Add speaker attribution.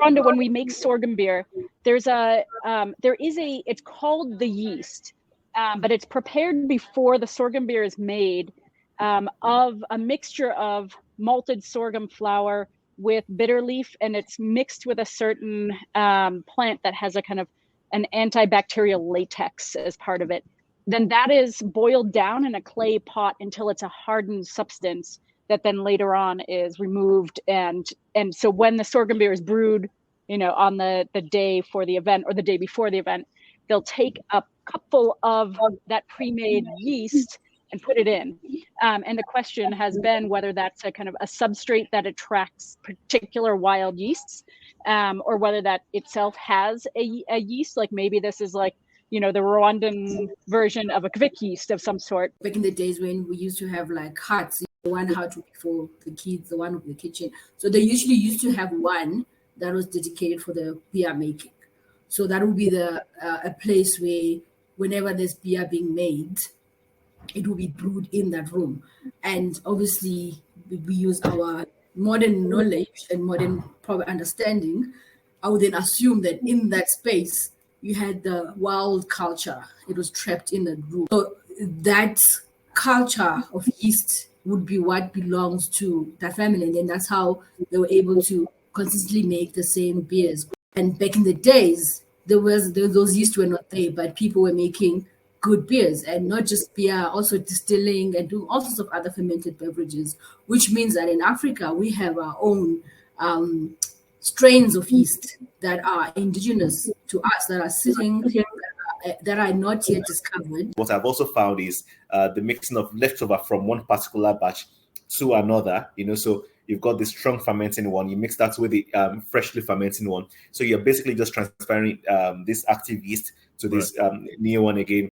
Speaker 1: Rwanda, when we make sorghum beer, it's called the yeast, but it's prepared before the sorghum beer is made, of a mixture of malted sorghum flour with bitter leaf, and it's mixed with a certain plant that has a kind of an antibacterial latex as part of it. Then that is boiled down in a clay pot until it's a hardened substance that then later on is removed. And so when the sorghum beer is brewed, on the day for the event or the day before the event, they'll take a cupful of that pre-made yeast and put it in. And the question has been whether that's a kind of a substrate that attracts particular wild yeasts, or whether that itself has a yeast, like maybe this is like, the Rwandan version of a kvik yeast of some sort.
Speaker 2: Back in the days when we used to have like huts, one hut for the kids, the one with the kitchen. So they usually used to have one that was dedicated for the beer making. So that would be a place where whenever there's beer being made, it will be brewed in that room. And obviously we use our modern knowledge and modern proper understanding. I would then assume that in that space, you had the wild culture. It was trapped in the room. So that culture of yeast would be what belongs to that family. And then that's how they were able to consistently make the same beers. And back in the days, those yeast were not there, but people were making good beers, and not just beer, also distilling and doing all sorts of other fermented beverages, which means that in Africa, we have our own strains of yeast that are indigenous to us, that are sitting here, that are not yet discovered.
Speaker 3: What I've also found is the mixing of leftover from one particular batch to another, so you've got the strong fermenting one, you mix that with the freshly fermenting one. So you're basically just transferring this active yeast to this new one again.